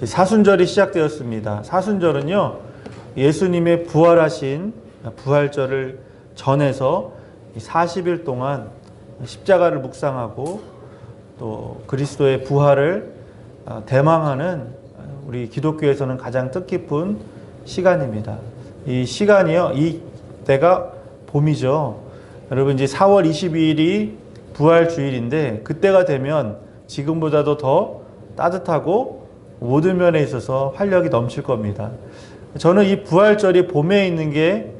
사순절이 시작되었습니다. 사순절은요, 예수님의 부활하신 부활절을 전해서 40일 동안 십자가를 묵상하고 또 그리스도의 부활을 대망하는 우리 기독교에서는 가장 뜻깊은 시간입니다. 이 시간이요, 이 때가 봄이죠. 여러분, 이제 4월 22일이 부활주일인데 그때가 되면 지금보다도 더 따뜻하고 모든 면에 있어서 활력이 넘칠 겁니다. 저는 이 부활절이 봄에 있는 게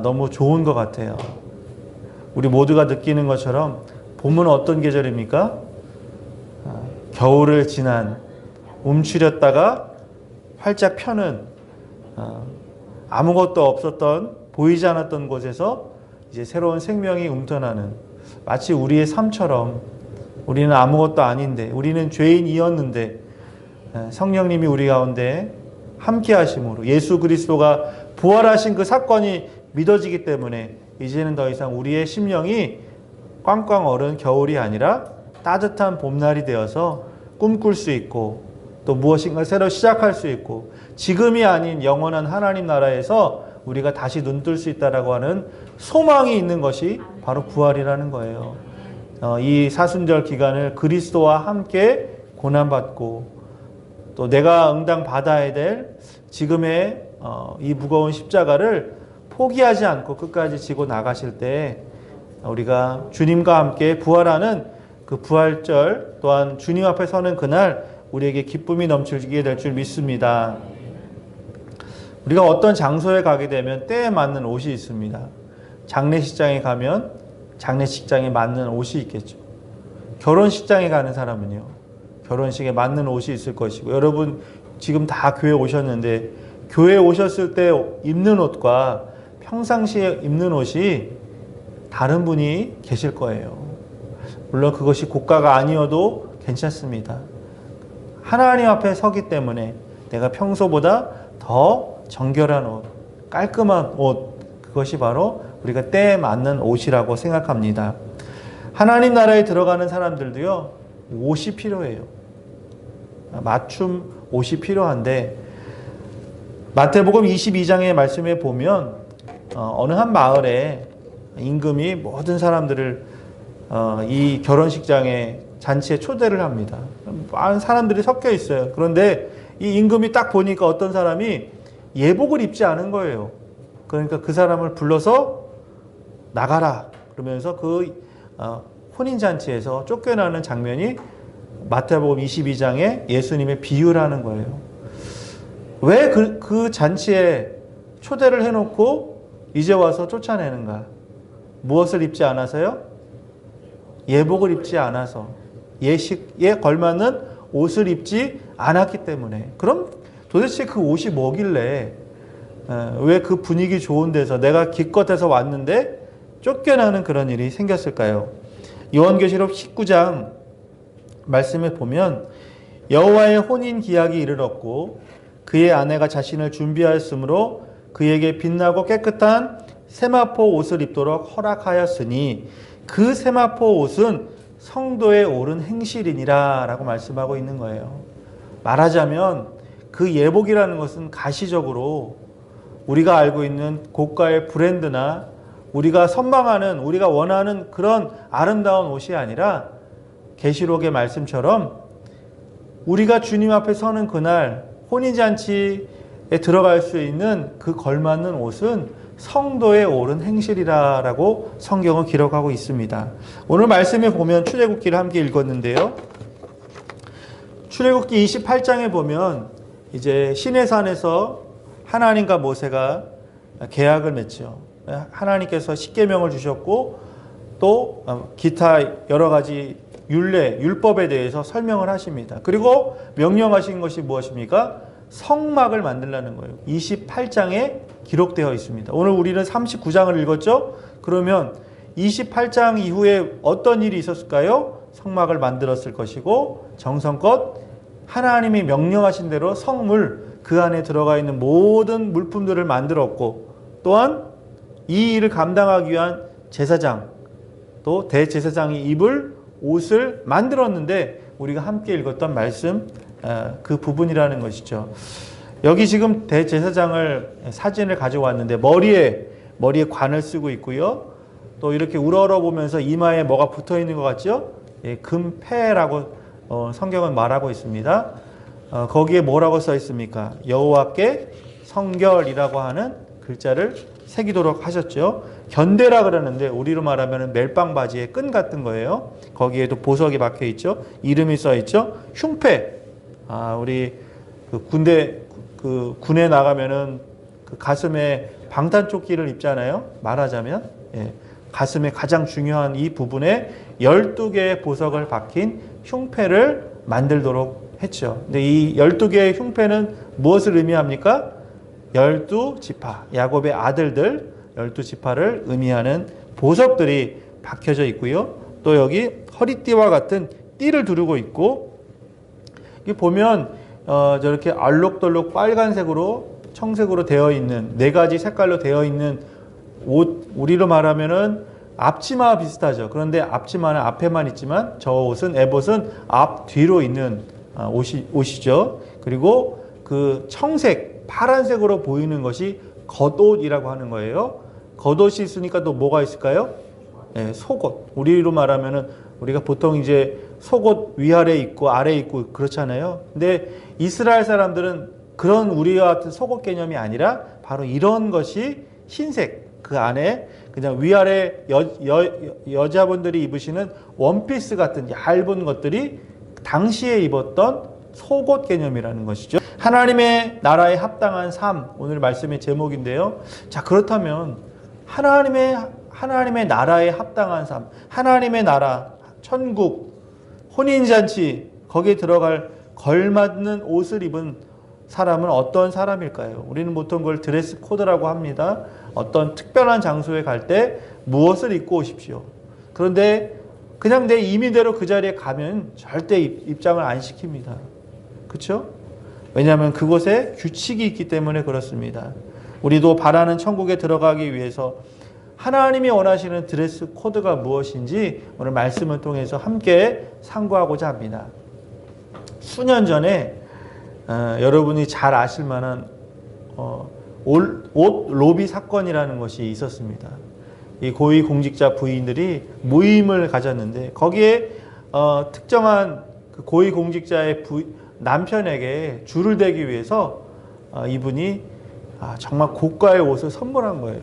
너무 좋은 것 같아요. 우리 모두가 느끼는 것처럼 봄은 어떤 계절입니까? 겨울을 지난 움츠렸다가 활짝 펴는 아무것도 없었던 보이지 않았던 곳에서 이제 새로운 생명이 움터나는, 마치 우리의 삶처럼 우리는 아무것도 아닌데, 우리는 죄인이었는데 성령님이 우리 가운데 함께 하심으로 예수 그리스도가 부활하신 그 사건이 믿어지기 때문에 이제는 더 이상 우리의 심령이 꽝꽝 얼은 겨울이 아니라 따뜻한 봄날이 되어서 꿈꿀 수 있고 또 무엇인가 새로 시작할 수 있고 지금이 아닌 영원한 하나님 나라에서 우리가 다시 눈뜰 수 있다라고 하는 소망이 있는 것이 바로 부활이라는 거예요. 이 사순절 기간을 그리스도와 함께 고난받고 또 내가 응당 받아야 될 지금의 이 무거운 십자가를 포기하지 않고 끝까지 지고 나가실 때 우리가 주님과 함께 부활하는 그 부활절 또한 주님 앞에 서는 그날 우리에게 기쁨이 넘치게 될 줄 믿습니다. 우리가 어떤 장소에 가게 되면 때에 맞는 옷이 있습니다. 장례식장에 가면 장례식장에 맞는 옷이 있겠죠. 결혼식장에 가는 사람은요, 결혼식에 맞는 옷이 있을 것이고, 여러분 지금 다 교회 오셨는데 교회 오셨을 때 입는 옷과 평상시에 입는 옷이 다른 분이 계실 거예요. 물론 그것이 고가가 아니어도 괜찮습니다. 하나님 앞에 서기 때문에 내가 평소보다 더 정결한 옷, 깔끔한 옷, 그것이 바로 우리가 때에 맞는 옷이라고 생각합니다. 하나님 나라에 들어가는 사람들도요, 옷이 필요해요. 맞춤 옷이 필요한데, 마태복음 22장의 말씀에 보면 어느 한 마을에 임금이 모든 사람들을 이 결혼식장에 잔치에 초대를 합니다. 많은 사람들이 섞여 있어요. 그런데 이 임금이 딱 보니까 어떤 사람이 예복을 입지 않은 거예요. 그러니까 그 사람을 불러서 나가라 그러면서 그 혼인잔치에서 쫓겨나는 장면이 마태복음 22장에 예수님의 비유를 하는 거예요. 왜 그 잔치에 초대를 해놓고 이제 와서 쫓아내는가? 무엇을 입지 않아서요? 예복을 입지 않아서, 예식에 걸맞는 옷을 입지 않았기 때문에. 그럼 도대체 그 옷이 뭐길래 왜 그 분위기 좋은 데서 내가 기껏해서 왔는데 쫓겨나는 그런 일이 생겼을까요? 요한계시록 19장 말씀에 보면 여호와의 혼인 기약이 이르렀고 그의 아내가 자신을 준비하였으므로 그에게 빛나고 깨끗한 세마포 옷을 입도록 허락하였으니 그 세마포 옷은 성도의 옳은 행실이니라 라고 말씀하고 있는 거예요. 말하자면 그 예복이라는 것은 가시적으로 우리가 알고 있는 고가의 브랜드나 우리가 선망하는, 우리가 원하는 그런 아름다운 옷이 아니라 계시록의 말씀처럼 우리가 주님 앞에 서는 그날 혼인잔치에 들어갈 수 있는 그 걸맞는 옷은 성도의 옳은 행실이라고 성경은 기록하고 있습니다. 오늘 말씀에 보면 출애굽기를 함께 읽었는데요. 출애굽기 28장에 보면 이제 시내산에서 하나님과 모세가 계약을 맺죠. 하나님께서 십계명을 주셨고 또 기타 여러 가지 율법에 대해서 설명을 하십니다. 그리고 명령하신 것이 무엇입니까? 성막을 만들라는 거예요. 28장에 기록되어 있습니다. 오늘 우리는 39장을 읽었죠? 그러면 28장 이후에 어떤 일이 있었을까요? 성막을 만들었을 것이고 정성껏 하나님이 명령하신 대로 성물, 그 안에 들어가 있는 모든 물품들을 만들었고 또한 이 일을 감당하기 위한 제사장, 또 대제사장이 입을 옷을 만들었는데 우리가 함께 읽었던 말씀 그 부분이라는 것이죠. 여기 지금 대제사장을 사진을 가져왔는데 머리에 관을 쓰고 있고요. 또 이렇게 우러러 보면서 이마에 뭐가 붙어 있는 것 같죠? 예, 금패라고 성경은 말하고 있습니다. 거기에 뭐라고 써 있습니까? 여호와께 성결이라고 하는 글자를 새기도록 하셨죠. 견대라 그러는데 우리로 말하면 멜빵 바지에 끈 같은 거예요. 거기에도 보석이 박혀 있죠. 이름이 써 있죠. 흉패. 우리 군에 나가면은 그 가슴에 방탄조끼를 입잖아요. 말하자면 가슴에 가장 중요한 이 부분에 12개의 보석을 박힌 흉패를 만들도록 했죠. 근데 이 12개의 흉패는 무엇을 의미합니까? 12지파, 야곱의 아들들 12지파를 의미하는 보석들이 박혀져 있고요. 또 여기 허리띠와 같은 띠를 두르고 있고, 여기 보면 저렇게 알록달록 빨간색으로 청색으로 되어 있는 4가지 색깔로 되어 있는 옷, 우리로 말하면은 앞치마 비슷하죠. 그런데 앞치마는 앞에만 있지만 저 옷은 에봇은 앞 뒤로 있는 옷이죠. 그리고 그 청색 파란색으로 보이는 것이 겉옷이라고 하는 거예요. 겉옷이 있으니까 또 뭐가 있을까요? 속옷. 우리로 말하면은 우리가 보통 이제 속옷 위아래 있고 아래 있고 그렇잖아요. 근데 이스라엘 사람들은 그런 우리와 같은 속옷 개념이 아니라 바로 이런 것이 흰색, 그 안에 그냥 위아래 여자분들이 입으시는 원피스 같은 얇은 것들이 당시에 입었던 속옷 개념이라는 것이죠. 하나님의 나라에 합당한 삶, 오늘 말씀의 제목인데요. 자, 그렇다면 하나님의 나라에 합당한 삶, 하나님의 나라, 천국, 혼인잔치, 거기에 들어갈 걸맞는 옷을 입은 사람은 어떤 사람일까요? 우리는 보통 그걸 드레스 코드라고 합니다. 어떤 특별한 장소에 갈 때 무엇을 입고 오십시오. 그런데 그냥 내 임의대로 그 자리에 가면 절대 입장을 안 시킵니다. 그렇죠? 왜냐하면 그곳에 규칙이 있기 때문에 그렇습니다. 우리도 바라는 천국에 들어가기 위해서 하나님이 원하시는 드레스 코드가 무엇인지 오늘 말씀을 통해서 함께 상고하고자 합니다. 수년 전에 여러분이 잘 아실 만한 옷 로비 사건이라는 것이 있었습니다. 이 고위공직자 부인들이 모임을 가졌는데 거기에 특정한 그 고위공직자의 남편에게 줄을 대기 위해서 이분이 정말 고가의 옷을 선물한 거예요.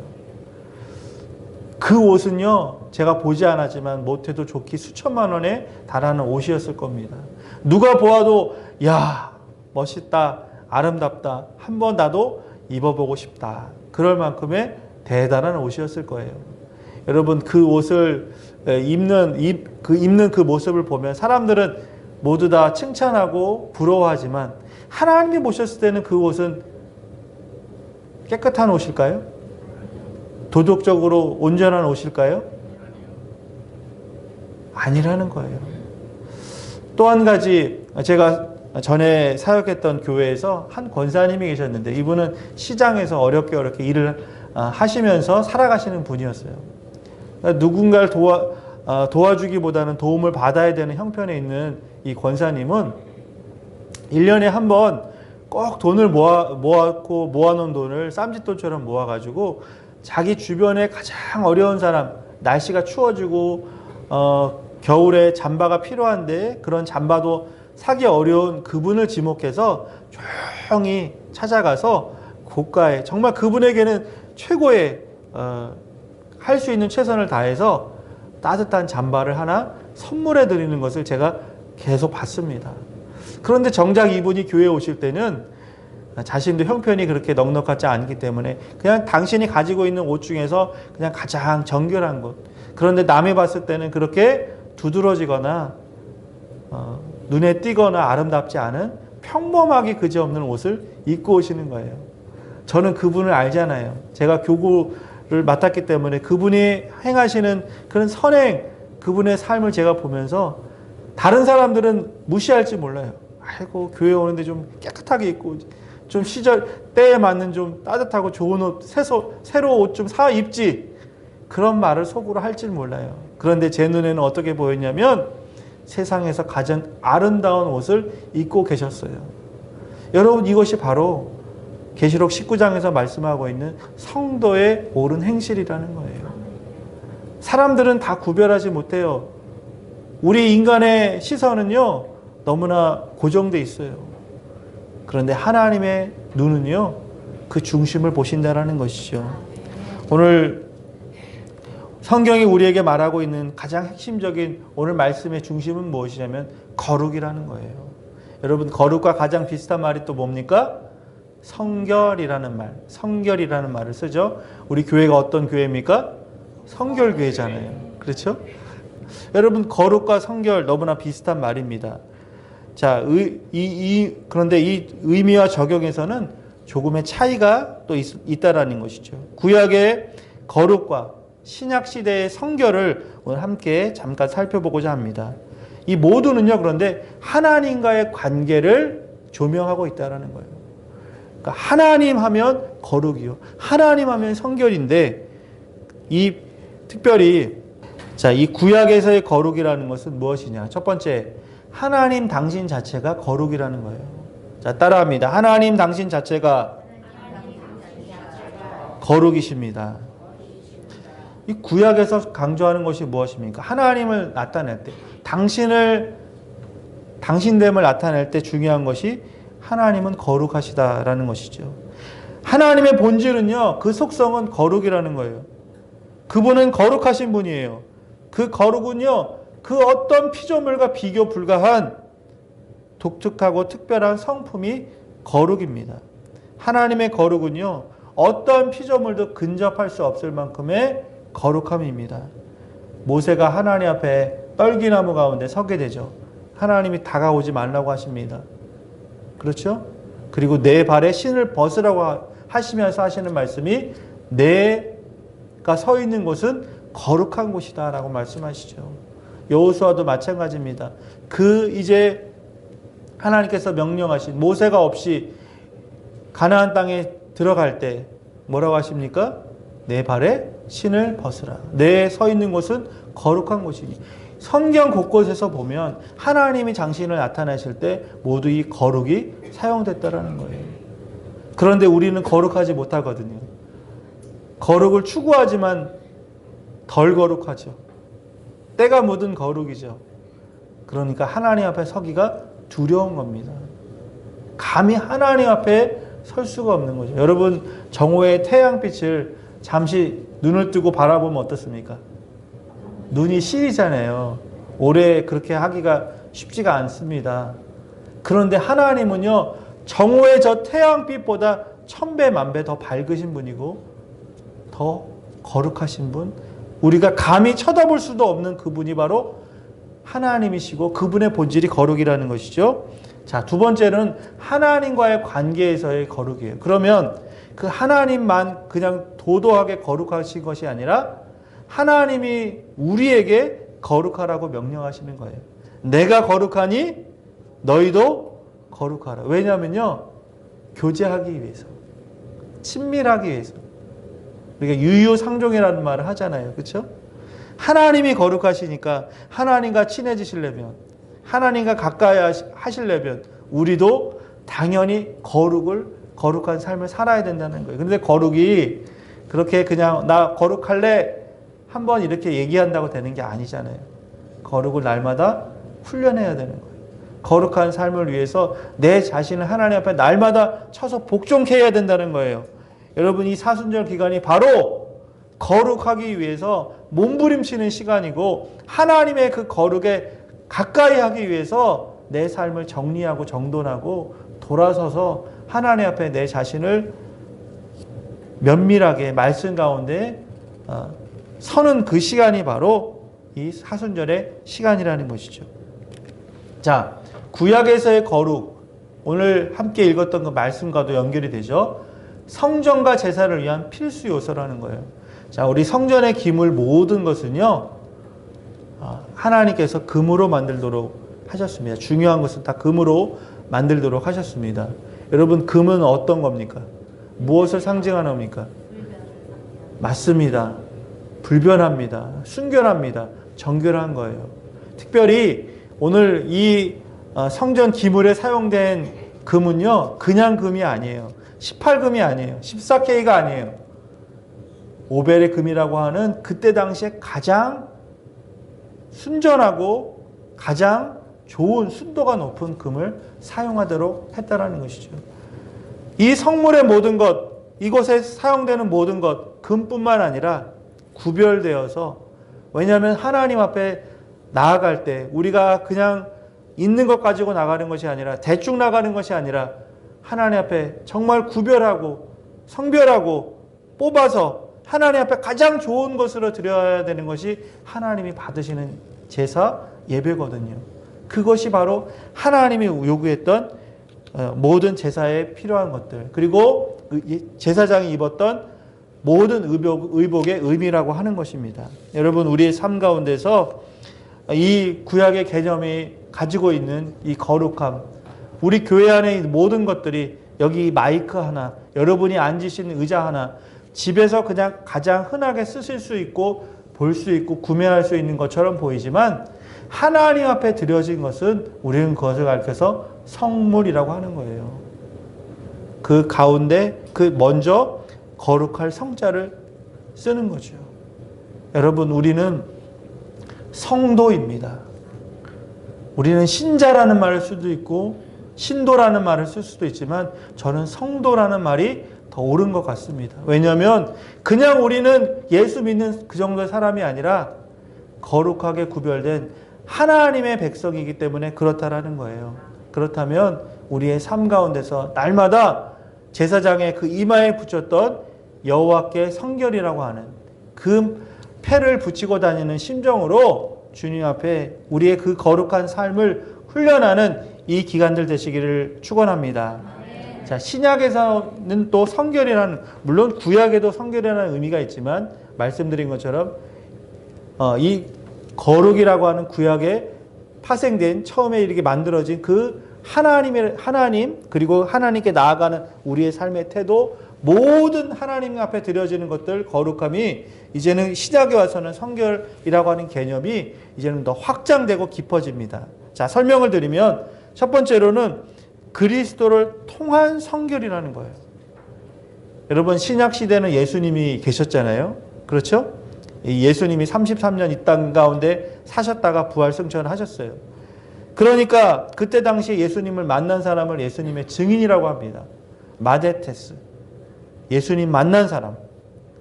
그 옷은요, 제가 보지 않았지만 못해도 좋기 수천만 원에 달하는 옷이었을 겁니다. 누가 보아도 야, 멋있다, 아름답다, 한번 나도 입어보고 싶다, 그럴 만큼의 대단한 옷이었을 거예요. 여러분, 그 옷을 입는 그 모습을 보면 사람들은 모두 다 칭찬하고 부러워하지만 하나님이 보셨을 때는 그 옷은 깨끗한 옷일까요? 도덕적으로 온전한 옷일까요? 아니라는 거예요. 또 한 가지, 제가 전에 사역했던 교회에서 한 권사님이 계셨는데 이분은 시장에서 어렵게 일을 하시면서 살아가시는 분이었어요. 누군가를 도와주기보다는 도움을 받아야 되는 형편에 있는 이 권사님은 1년에 한 번 꼭 돈을 모아놓은 돈을 쌈짓돈처럼 모아가지고 자기 주변에 가장 어려운 사람, 날씨가 추워지고 겨울에 잠바가 필요한데 그런 잠바도 사기 어려운 그분을 지목해서 조용히 찾아가서 고가의, 정말 그분에게는 최고의 할 수 있는 최선을 다해서 따뜻한 잠바를 하나 선물해 드리는 것을 제가 계속 봤습니다. 그런데 정작 이분이 교회에 오실 때는 자신도 형편이 그렇게 넉넉하지 않기 때문에 그냥 당신이 가지고 있는 옷 중에서 그냥 가장 정결한 것, 그런데 남이 봤을 때는 그렇게 두드러지거나 눈에 띄거나 아름답지 않은 평범하게 그지없는 옷을 입고 오시는 거예요. 저는 그분을 알잖아요. 제가 교구를 맡았기 때문에 그분이 행하시는 그런 선행, 그분의 삶을 제가 보면서 다른 사람들은 무시할지 몰라요. 아이고, 교회 오는데 좀 깨끗하게 입고 좀 때에 맞는 좀 따뜻하고 좋은 옷, 새로 옷 좀 사 입지, 그런 말을 속으로 할지 몰라요. 그런데 제 눈에는 어떻게 보였냐면 세상에서 가장 아름다운 옷을 입고 계셨어요. 여러분, 이것이 바로 계시록 19장에서 말씀하고 있는 성도의 옳은 행실이라는 거예요. 사람들은 다 구별하지 못해요. 우리 인간의 시선은요, 너무나 고정돼 있어요. 그런데 하나님의 눈은요, 그 중심을 보신다라는 것이죠. 오늘 성경이 우리에게 말하고 있는 가장 핵심적인 오늘 말씀의 중심은 무엇이냐면 거룩이라는 거예요. 여러분, 거룩과 가장 비슷한 말이 또 뭡니까? 성결이라는 말, 성결이라는 말을 쓰죠. 우리 교회가 어떤 교회입니까? 성결교회잖아요. 그렇죠? 여러분, 거룩과 성결 너무나 비슷한 말입니다. 자, 그런데 이 의미와 적용에서는 조금의 차이가 또 있다라는 것이죠. 구약의 거룩과 신약 시대의 성결을 오늘 함께 잠깐 살펴보고자 합니다. 이 모두는요, 그런데 하나님과의 관계를 조명하고 있다라는 거예요. 그러니까 하나님 하면 거룩이요, 하나님 하면 성결인데, 이 특별히 자, 이 구약에서의 거룩이라는 것은 무엇이냐? 첫 번째, 하나님 당신 자체가 거룩이라는 거예요. 자, 따라합니다. 하나님 당신 자체가 거룩이십니다. 이 구약에서 강조하는 것이 무엇입니까? 하나님을 나타낼 때, 당신됨을 나타낼 때 중요한 것이 하나님은 거룩하시다라는 것이죠. 하나님의 본질은요, 그 속성은 거룩이라는 거예요. 그분은 거룩하신 분이에요. 그 거룩은요, 그 어떤 피조물과 비교 불가한 독특하고 특별한 성품이 거룩입니다. 하나님의 거룩은요, 어떤 피조물도 근접할 수 없을 만큼의 거룩함입니다. 모세가 하나님 앞에 떨기나무 가운데 서게 되죠. 하나님이 다가오지 말라고 하십니다. 그렇죠? 그리고 내 발에 신을 벗으라고 하시면서 하시는 말씀이 내가 서 있는 곳은 거룩한 곳이다 라고 말씀하시죠. 여호수아도 마찬가지입니다. 이제 하나님께서 명령하신, 모세가 없이 가나안 땅에 들어갈 때 뭐라고 하십니까? 내 발에 신을 벗으라. 내 서 있는 곳은 거룩한 곳이니. 성경 곳곳에서 보면 하나님이 당신을 나타내실 때 모두 이 거룩이 사용됐다라는 거예요. 그런데 우리는 거룩하지 못하거든요. 거룩을 추구하지만 덜 거룩하죠. 때가 묻은 거룩이죠. 그러니까 하나님 앞에 서기가 두려운 겁니다. 감히 하나님 앞에 설 수가 없는 거죠. 여러분, 정오의 태양빛을 잠시 눈을 뜨고 바라보면 어떻습니까? 눈이 시리잖아요. 오래 그렇게 하기가 쉽지가 않습니다. 그런데 하나님은요, 정오의 저 태양빛보다 1000배, 1000배 더 밝으신 분이고 더 거룩하신 분, 우리가 감히 쳐다볼 수도 없는 그분이 바로 하나님이시고 그분의 본질이 거룩이라는 것이죠. 자, 두 번째는 하나님과의 관계에서의 거룩이에요. 그러면 그 하나님만 그냥 도도하게 거룩하신 것이 아니라 하나님이 우리에게 거룩하라고 명령하시는 거예요. 내가 거룩하니 너희도 거룩하라. 왜냐하면요, 교제하기 위해서, 친밀하기 위해서. 우리가 유유상종이라는 말을 하잖아요. 그렇죠? 하나님이 거룩하시니까 하나님과 친해지시려면, 하나님과 가까이 하시려면 우리도 당연히 거룩한 삶을 살아야 된다는 거예요. 그런데 거룩이 그렇게 그냥 나 거룩할래 한번 이렇게 얘기한다고 되는 게 아니잖아요. 거룩을 날마다 훈련해야 되는 거예요. 거룩한 삶을 위해서 내 자신을 하나님 앞에 날마다 쳐서 복종케 해야 된다는 거예요. 여러분, 이 사순절 기간이 바로 거룩하기 위해서 몸부림치는 시간이고, 하나님의 그 거룩에 가까이 하기 위해서 내 삶을 정리하고 정돈하고 돌아서서 하나님 앞에 내 자신을 면밀하게 말씀 가운데 서는 그 시간이 바로 이 사순절의 시간이라는 것이죠. 자, 구약에서의 거룩, 오늘 함께 읽었던 그 말씀과도 연결이 되죠. 성전과 제사를 위한 필수 요소라는 거예요. 자, 우리 성전의 기물 모든 것은요, 하나님께서 금으로 만들도록 하셨습니다. 중요한 것은 다 금으로 만들도록 하셨습니다. 여러분, 금은 어떤 겁니까? 무엇을 상징하는 겁니까? 맞습니다. 불변합니다. 순결합니다. 정결한 거예요. 특별히 오늘 이 성전 기물에 사용된 금은요, 그냥 금이 아니에요. 18금이 아니에요. 14K가 아니에요. 오벨의 금이라고 하는 그때 당시에 가장 순전하고 가장 좋은 순도가 높은 금을 사용하도록 했다라는 것이죠. 이 성물의 모든 것, 이곳에 사용되는 모든 것, 금뿐만 아니라 구별되어서, 왜냐하면 하나님 앞에 나아갈 때 우리가 그냥 있는 것 가지고 나가는 것이 아니라, 대충 나가는 것이 아니라 하나님 앞에 정말 구별하고 성별하고 뽑아서 하나님 앞에 가장 좋은 것으로 드려야 되는 것이 하나님이 받으시는 제사 예배거든요. 그것이 바로 하나님이 요구했던 모든 제사에 필요한 것들, 그리고 제사장이 입었던 모든 의복의 의미라고 하는 것입니다. 여러분, 우리의 삶 가운데서 이 구약의 개념이 가지고 있는 이 거룩함, 우리 교회 안에 있는 모든 것들이, 여기 마이크 하나, 여러분이 앉으신 의자 하나, 집에서 그냥 가장 흔하게 쓰실 수 있고 볼 수 있고 구매할 수 있는 것처럼 보이지만, 하나님 앞에 드려진 것은 우리는 그것을 가리켜서 성물이라고 하는 거예요. 그 가운데 먼저 거룩할 성자를 쓰는 거죠. 여러분, 우리는 성도입니다. 우리는 신자라는 말을 쓸 수도 있고 신도라는 말을 쓸 수도 있지만, 저는 성도라는 말이 더 옳은 것 같습니다. 왜냐하면 그냥 우리는 예수 믿는 그 정도의 사람이 아니라 거룩하게 구별된 하나님의 백성이기 때문에 그렇다라는 거예요. 그렇다면 우리의 삶 가운데서 날마다 제사장의 그 이마에 붙였던 여호와께 성결이라고 하는 그 패를 붙이고 다니는 심정으로 주님 앞에 우리의 그 거룩한 삶을 훈련하는 이 기간들 되시기를 축원합니다. 자, 신약에서는 또 성결이라는, 물론 구약에도 성결이라는 의미가 있지만 말씀드린 것처럼 이 거룩이라고 하는 구약에 파생된, 처음에 이렇게 만들어진 그 하나님, 그리고 하나님께 나아가는 우리의 삶의 태도, 모든 하나님 앞에 드려지는 것들, 거룩함이 이제는 신약에 와서는 성결이라고 하는 개념이 이제는 더 확장되고 깊어집니다. 자, 설명을 드리면, 첫 번째로는 그리스도를 통한 성결이라는 거예요. 여러분, 신약 시대는 예수님이 계셨잖아요. 그렇죠? 예수님이 33년 이 땅 가운데 사셨다가 부활 승천하셨어요. 그러니까 그때 당시에 예수님을 만난 사람을 예수님의 증인이라고 합니다. 마데테스. 예수님 만난 사람,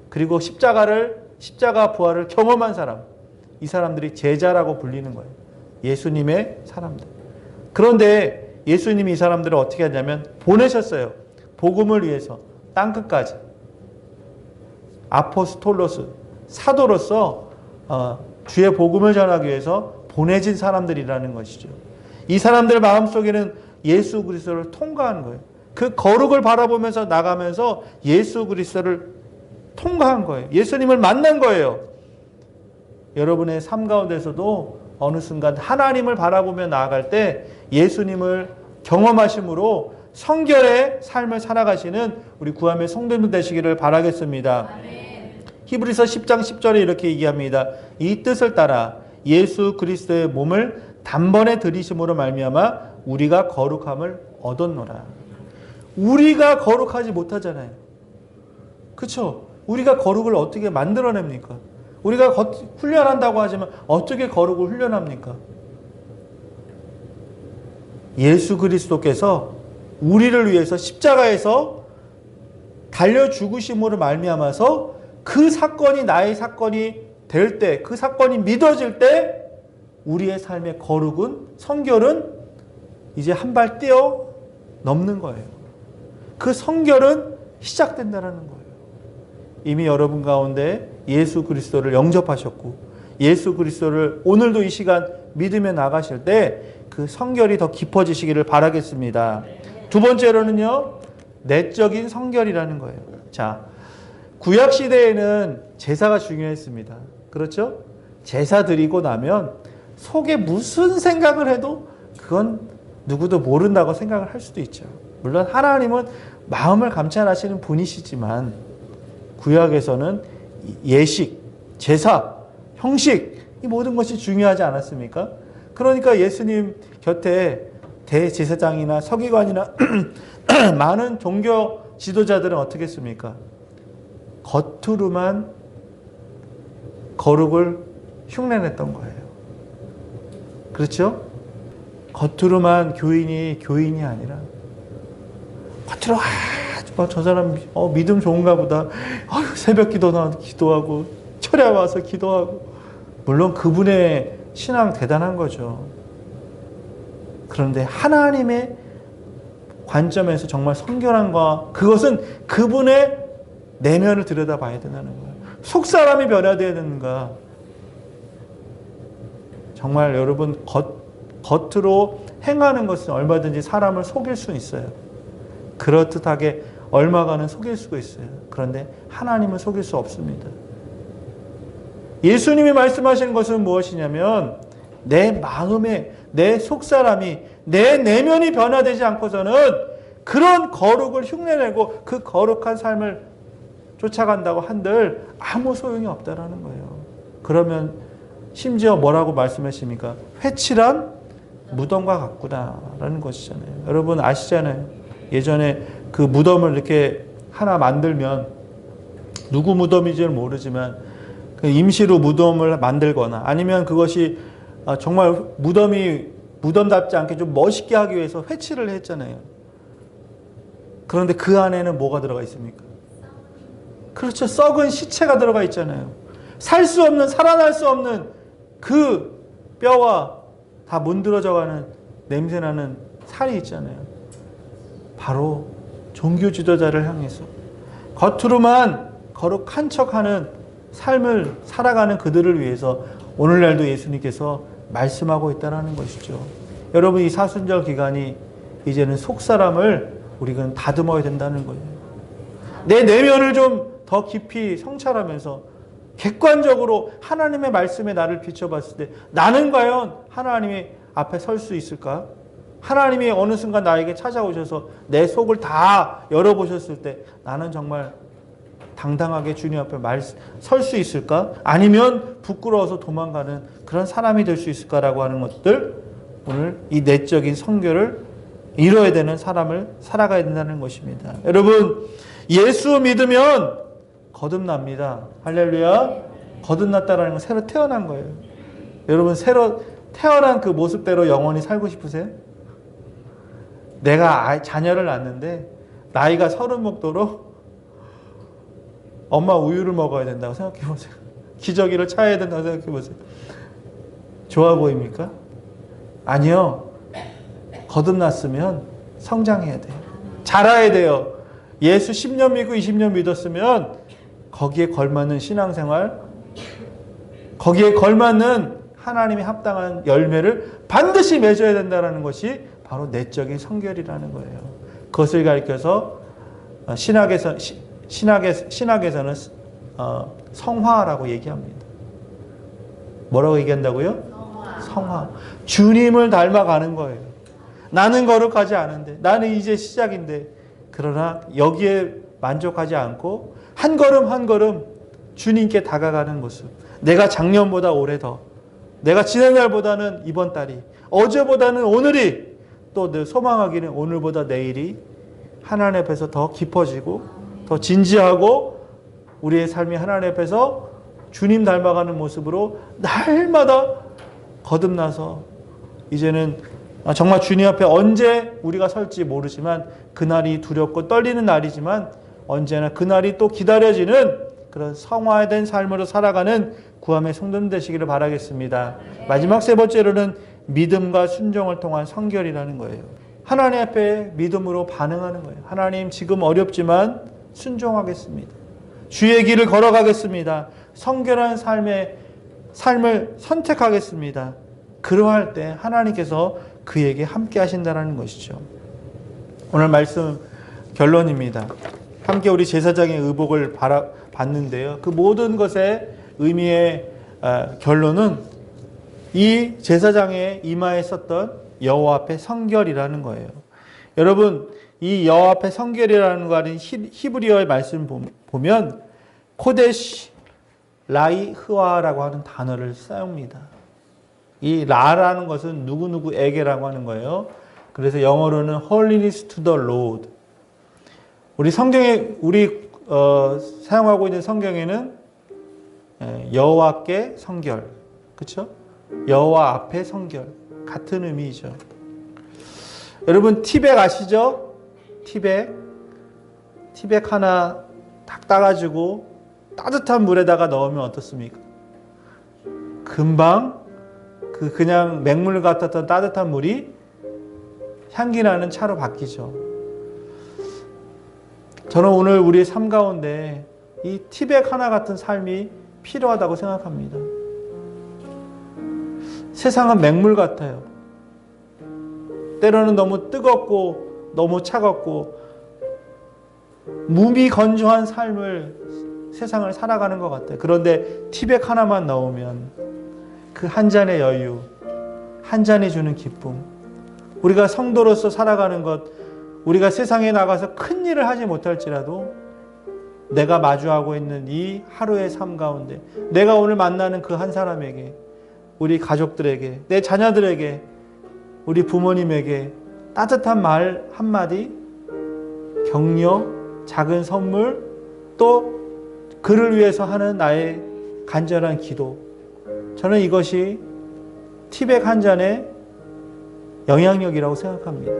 그리고 십자가 부활을 경험한 사람, 이 사람들이 제자라고 불리는 거예요. 예수님의 사람들. 그런데 예수님이 이 사람들을 어떻게 하냐면 보내셨어요. 복음을 위해서 땅끝까지. 아포스톨로스, 사도로서 주의 복음을 전하기 위해서 보내진 사람들이라는 것이죠. 이 사람들 마음속에는 예수 그리스도를 통과한 거예요. 그 거룩을 바라보면서 나가면서 예수 그리스도를 통과한 거예요. 예수님을 만난 거예요. 여러분의 삶 가운데서도 어느 순간 하나님을 바라보며 나아갈 때 예수님을 경험하심으로 성결의 삶을 살아가시는 우리 구함의 성도들 되시기를 바라겠습니다. 히브리서 10장 10절에 이렇게 얘기합니다. 이 뜻을 따라 예수 그리스도의 몸을 단번에 들이심으로 말미암아 우리가 거룩함을 얻었노라. 우리가 거룩하지 못하잖아요. 그렇죠? 우리가 거룩을 어떻게 만들어냅니까? 우리가 훈련한다고 하지만 어떻게 거룩을 훈련합니까? 예수 그리스도께서 우리를 위해서 십자가에서 달려 죽으심으로 말미암아서 그 사건이 나의 사건이 될 때, 그 사건이 믿어질 때 우리의 삶의 거룩은, 성결은 이제 한 발 뛰어 넘는 거예요. 그 성결은 시작된다는 거예요. 이미 여러분 가운데 예수 그리스도를 영접하셨고 예수 그리스도를 오늘도 이 시간 믿으며 나가실 때 그 성결이 더 깊어지시기를 바라겠습니다. 두 번째로는요, 내적인 성결이라는 거예요. 자, 구약 시대에는 제사가 중요했습니다. 그렇죠? 제사 드리고 나면 속에 무슨 생각을 해도 그건 누구도 모른다고 생각을 할 수도 있죠. 물론 하나님은 마음을 감찰하시는 분이시지만 구약에서는 예식, 제사, 형식, 이 모든 것이 중요하지 않았습니까? 그러니까 예수님 곁에 대제사장이나 서기관이나 많은 종교 지도자들은 어떻게 했습니까? 겉으로만 거룩을 흉내냈던 거예요. 그렇죠? 겉으로만 교인이 아니라 겉으로 저 사람 믿음 좋은가 보다. 새벽 기도하고 철야 와서 기도하고. 물론 그분의 신앙 대단한 거죠. 그런데 하나님의 관점에서 정말 성결함과 그것은 그분의 내면을 들여다봐야 된다는 거예요. 속사람이 변화되어야 되는가. 정말 여러분 겉으로 행하는 것은 얼마든지 사람을 속일 수 있어요. 그렇듯하게 얼마간은 속일 수가 있어요. 그런데 하나님은 속일 수 없습니다. 예수님이 말씀하시는 것은 무엇이냐면 내 마음에 내 속사람이 내 내면이 변화되지 않고서는 그런 거룩을 흉내내고 그 거룩한 삶을 쫓아간다고 한들 아무 소용이 없다라는 거예요. 그러면 심지어 뭐라고 말씀하십니까? 회칠한 무덤과 같구나라는 것이잖아요. 여러분 아시잖아요. 예전에 그 무덤을 이렇게 하나 만들면 누구 무덤인지는 모르지만 그 임시로 무덤을 만들거나 아니면 그것이 정말 무덤답지 않게 좀 멋있게 하기 위해서 회칠을 했잖아요. 그런데 그 안에는 뭐가 들어가 있습니까? 그렇죠. 썩은 시체가 들어가 있잖아요. 살아날 수 없는 그 뼈와 다 문드러져가는 냄새나는 살이 있잖아요. 바로 종교 지도자를 향해서 겉으로만 거룩한 척하는 삶을 살아가는 그들을 위해서 오늘날도 예수님께서 말씀하고 있다는 것이죠. 여러분 이 사순절 기간이 이제는 속사람을 우리가 다듬어야 된다는 거예요. 내 내면을 좀 더 깊이 성찰하면서 객관적으로 하나님의 말씀에 나를 비춰봤을 때 나는 과연 하나님의 앞에 설 수 있을까? 하나님이 어느 순간 나에게 찾아오셔서 내 속을 다 열어보셨을 때 나는 정말 당당하게 주님 앞에 설 수 있을까? 아니면 부끄러워서 도망가는 그런 사람이 될 수 있을까라고 하는 것들, 오늘 이 내적인 성결을 이뤄야 되는 사람을 살아가야 된다는 것입니다. 여러분 예수 믿으면 거듭납니다. 할렐루야. 거듭났다라는 건 새로 태어난 거예요. 여러분 새로 태어난 그 모습대로 영원히 살고 싶으세요? 내가 자녀를 낳는데 나이가 30 먹도록 엄마 우유를 먹어야 된다고 생각해 보세요. 기저귀를 차야 된다고 생각해 보세요. 좋아 보입니까? 아니요. 거듭났으면 성장해야 돼요. 자라야 돼요. 예수 10년 믿고 20년 믿었으면 거기에 걸맞는 신앙생활, 거기에 걸맞는 하나님이 합당한 열매를 반드시 맺어야 된다는 것이 바로 내적인 성결이라는 거예요. 그것을 가리켜서 신학에서는 성화라고 얘기합니다. 뭐라고 얘기한다고요? 성화. 주님을 닮아가는 거예요. 나는 거룩하지 않은데, 나는 이제 시작인데, 그러나 여기에 만족하지 않고 한 걸음 한 걸음 주님께 다가가는 모습. 내가 작년보다 올해 더, 내가 지난날보다는 이번 달이, 어제보다는 오늘이, 또 내 소망하기는 오늘보다 내일이 하나님 앞에서 더 깊어지고 더 진지하고 우리의 삶이 하나님 앞에서 주님 닮아가는 모습으로 날마다 거듭나서 이제는 정말 주님 앞에 언제 우리가 설지 모르지만 그날이 두렵고 떨리는 날이지만 언제나 그날이 또 기다려지는 그런 성화된 삶으로 살아가는 구함의 성도님 되시기를 바라겠습니다. 마지막 세 번째로는 믿음과 순종을 통한 성결이라는 거예요. 하나님 앞에 믿음으로 반응하는 거예요. 하나님 지금 어렵지만 순종하겠습니다. 주의 길을 걸어가겠습니다. 성결한 삶을 선택하겠습니다. 그러할 때 하나님께서 그에게 함께 하신다는 것이죠. 오늘 말씀 결론입니다. 함께 우리 제사장의 의복을 봤는데요. 그 모든 것의 의미의 결론은 이 제사장의 이마에 썼던 여호와 앞의 성결이라는 거예요. 여러분 이 여호와 앞의 성결이라는 거는 히브리어의 말씀 보면 코데시 라이흐와라고 하는 단어를 사용합니다. 이 라라는 것은 누구누구에게라고 하는 거예요. 그래서 영어로는 Holiness to the Lord. 우리 성경에 사용하고 있는 성경에는 여호와께 성결, 그렇죠? 여호와 앞에 성결 같은 의미이죠. 여러분 티백 아시죠? 티백 하나 딱 따가지고 따뜻한 물에다가 넣으면 어떻습니까? 금방 그냥 맹물 같았던 따뜻한 물이 향기 나는 차로 바뀌죠. 저는 오늘 우리의 삶 가운데 이 티백 하나 같은 삶이 필요하다고 생각합니다. 세상은 맹물 같아요. 때로는 너무 뜨겁고 너무 차갑고 무미건조한 삶을 세상을 살아가는 것 같아요. 그런데 티백 하나만 넣으면 그 한 잔의 여유, 한 잔이 주는 기쁨, 우리가 성도로서 살아가는 것, 우리가 세상에 나가서 큰 일을 하지 못할지라도 내가 마주하고 있는 이 하루의 삶 가운데 내가 오늘 만나는 그 한 사람에게, 우리 가족들에게, 내 자녀들에게, 우리 부모님에게 따뜻한 말 한마디, 격려, 작은 선물, 또 그를 위해서 하는 나의 간절한 기도, 저는 이것이 티백 한 잔의 영향력이라고 생각합니다.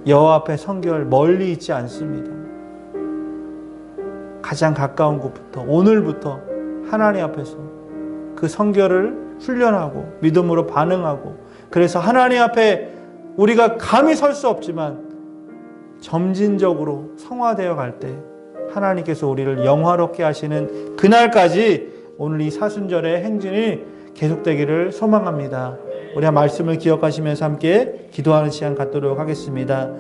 여호와 앞에 성결 멀리 있지 않습니다. 가장 가까운 곳부터, 오늘부터 하나님 앞에서 그 성결을 훈련하고 믿음으로 반응하고, 그래서 하나님 앞에 우리가 감히 설 수 없지만 점진적으로 성화되어 갈 때 하나님께서 우리를 영화롭게 하시는 그날까지 오늘 이 사순절의 행진이 계속되기를 소망합니다. 우리 한 말씀을 기억하시면서 함께 기도하는 시간 갖도록 하겠습니다.